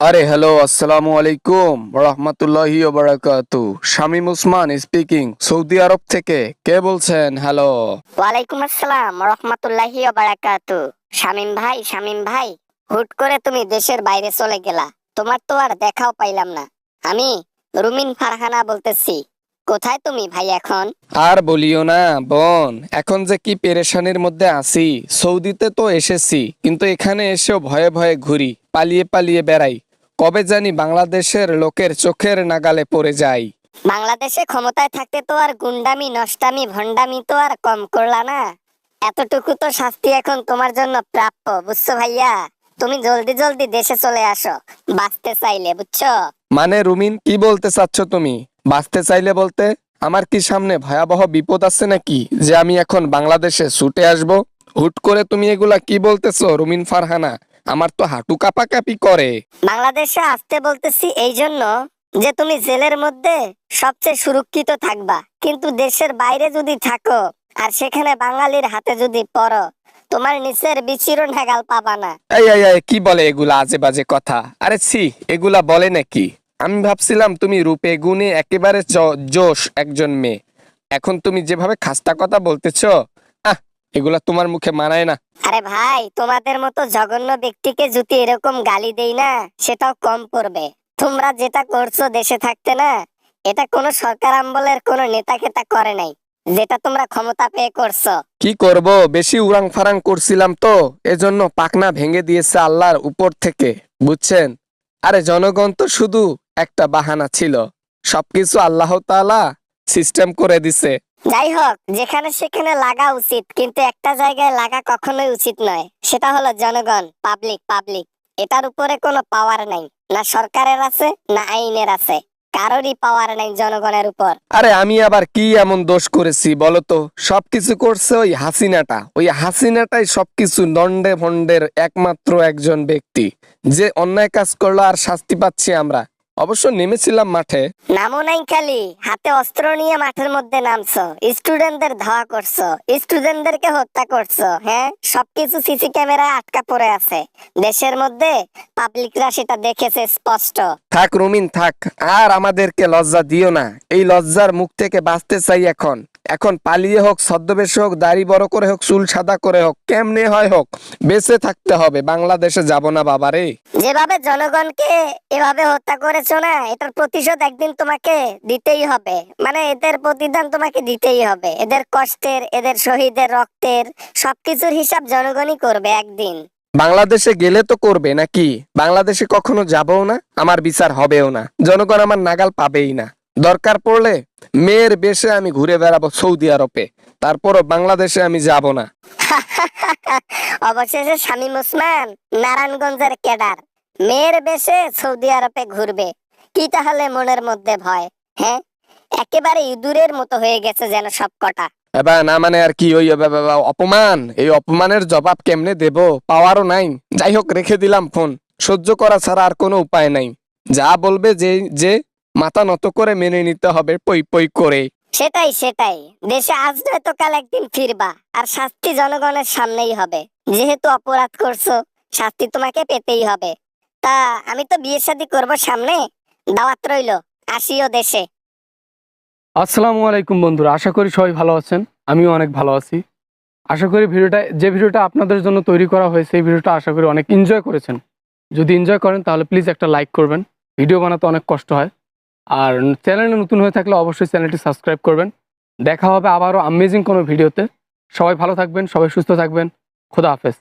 আরে হ্যালো, আসসালামু আলাইকুম রহমতুল্লাহি ওয়া বারাকাতুহু। শামীম উসমান স্পিকিং, সৌদি আরব থেকে। কে বলছেন? হ্যালো। ওয়ালাইকুম আসসালাম রহমতুল্লাহি ওয়া বারাকাতু। শামীম ভাই, হুট করে তুমি দেশের বাইরে চলে গেলা, তোমার তো আর দেখাও পাইলাম না। আমি রুমিন ফারহানা বলতেছি। কোথায় তুমি ভাই এখন? আর বলিও না বোন, এখন যে কি পেরেশানির মধ্যে আছি। সৌদিতে তো এসেছি, কিন্তু এখানে এসেও ভয়ে ভয়ে ঘুরি, পালিয়ে পালিয়ে বেড়াই। কবে জানি বাংলাদেশের লোকের চোখের নাগালে পড়ে যাই। বাংলাদেশে ক্ষমতায় থাকতে তো আর গুন্ডামি নষ্টামি ভন্ডামি তো আর কম করলা না। এতটুকু তো শাস্তি এখন তোমার জন্য প্রাপ্য, বুঝছো ভাইয়া? তুমি জলদি জলদি দেশে চলে আসো, বাঁচতে চাইলে, বুঝছো? মানে রুমিন, কি বলতে চাচ্ছ তুমি? বাঁচতে চাইলে বলতে আমার কি সামনে ভয়াবহ বিপদ আছে নাকি, যে আমি এখন বাংলাদেশে ছুটে আসব? হুট করে তুমি এগুলা কি বলতেছো রুমিন ফারহানা? আমার তো হাঁটু কাঁপাকাঁপি করে। বাংলাদেশে আসতে বলতেছি এই জন্য যে তুমি জেলের মধ্যে সবচেয়ে সুরক্ষিত থাকবা, কিন্তু দেশের বাইরে যদি থাকো আর সেখানে বাঙালির হাতে যদি পড়ো, তোমার নিচের বিচিরও নাগাল পাবা না। এই এই এই, কি বলে এগুলা আজে বাজে কথা? আরে ছি, এগুলা বলে নাকি? আমি ভাবছিলাম তুমি রূপে গুণে একেবারে জোশ একজন মেয়ে। এখন তুমি যেভাবে খাস্তা কথা বলতেছো, আহ, এগুলা তোমার মুখে মানায় না। আরে ভাই, তোমাদের মতো জঘন্য ব্যক্তিকে যদি এরকম গালি দেই না, সেটাও কম পড়বে। তোমরা যেটা করছো দেশে থাকতে না, এটা কোনো সরকার আমলের কোনো নেতা কেতা করে নাই, যেটা তোমরা ক্ষমতা পেয়ে করছো। কি করব, বেশি উড়াং ফারাং করছিলাম তো, এজন্য পাকনা ভেঙে দিয়েছে আল্লাহর উপর থেকে, বুঝছেন? আরে জনগণ তো শুধু একটা বাহানা ছিল, সবকিছু আল্লাহ তাআলা সিস্টেম করে দিছে। যাই হোক, যেখানে সেখানে লাগা উচিত, কিন্তু একটা জায়গায় লাগা কখনোই উচিত নয়। সেটা হলো জনগণ, পাবলিক। এটার উপরে কোনো পাওয়ার নাই, না সরকারের আছে না আইনের আছে। কারোরই পাওয়ার নাই জনগণের উপর। আরে আমি আবার কি এমন দোষ করেছি বলো তো? সবকিছু করছে ওই হাসিনাটা। ওই হাসিনাটাই সবকিছু দণ্ডে ভণ্ডের একমাত্র একজন ব্যক্তি, যে অন্যায় কাজ করলো আর শাস্তি পাচ্ছি আমরা। অবশ্য নেমেছিলাম মাঠে। নামও নাই খালি, হাতে অস্ত্র নিয়ে মাঠের মধ্যে নামছো, স্টুডেন্টদের ধাওয়া করছো, স্টুডেন্টদেরকে হত্যা করছো। হ্যাঁ, সবকিছু সিসি ক্যামেরায় আটকা পড়ে আছে দেশের মধ্যে। পাবলিকরা সেটা দেখেছে স্পষ্ট। থাক রুমিন থাক, আর আমাদেরকে লজ্জা দিও না। এই লজ্জার মুখ থেকে বাঁচতে চাই এখন। এখন পালিয়ে হোক, ছদ্মবেশে হোক, দাড়ি বড় করে হোক, চুল সাদা করে হোক, কেমনে হয় হোক, বেঁচে থাকতে হবে। বাংলাদেশে যাব না বাবারে। যেভাবে জনগণকে এভাবে হত্যা করেছো না, এটার প্রতিশোধ একদিন তোমাকে দিতেই হবে। মানে এদের প্রতিদান তোমাকে দিতেই হবে। এদের কষ্টের, এদের শহীদের রক্তের সবকিছুর হিসাব জনগণই করবে একদিন। বাংলাদেশে গেলে তো করবে নাকি? বাংলাদেশে কখনো যাবও না, আমার বিচার হবেও না, জনগণ আমার নাগাল পাবেই না। দরকার পড়লে মেয়ের বেশে আমি ঘুরে বেড়াবো সৌদি আরবে, তারপরও বাংলাদেশে আমি যাব না। অবশেষে শামীম ওসমান নারায়ণগঞ্জের ক্যাডার মেয়ের বেশে সৌদি আরবে ঘুরবে। কি তাহলে মনের মধ্যে ভয়? হ্যাঁ, একেবারে ইঁদুরের মতো হয়ে গেছে যেন সব কটা। এবার না মানে আর কি, ওই অপমান, এই অপমানের জবাব কেমনে দেব, পাওয়ারও নাই। যাই হোক, রেখে দিলাম ফোন। সহ্য করা ছাড়া আর কোনো উপায় নাই। যা বলবে যে যে মাথা নত করে মেনে নিতে হবে, পই পই করে। সেটাই, দেশে আজ নয়তো কাল একদিন ফিরবা, আর শাস্তি জনগণের সামনেই হবে। যেহেতু অপরাধ করছো, শাস্তি তোমাকে পেতেই হবে। তা আমি তো বিয়ে শাদী করবো সামনে, দাওয়াত রইলো, আসিও দেশে। আসসালামু আলাইকুম বন্ধুরা, আশা করি সবাই ভালো আছেন। আমিও অনেক ভালো আছি। আশা করি ভিডিওটা আপনাদের জন্য তৈরি করা হয়েছে, এই ভিডিওটা আশা করি অনেক এনজয় করেছেন। যদি এনজয় করেন তাহলে প্লিজ একটা লাইক করবেন। ভিডিও বানাতে অনেক কষ্ট হয়। আর চ্যানেলে নতুন হয়ে থাকলে অবশ্যই চ্যানেলটি সাবস্ক্রাইব করবেন। দেখা হবে আবারও আমেজিং কোনো ভিডিওতে। সবাই ভালো থাকবেন, সবাই সুস্থ থাকবেন। খোদা হাফেজ।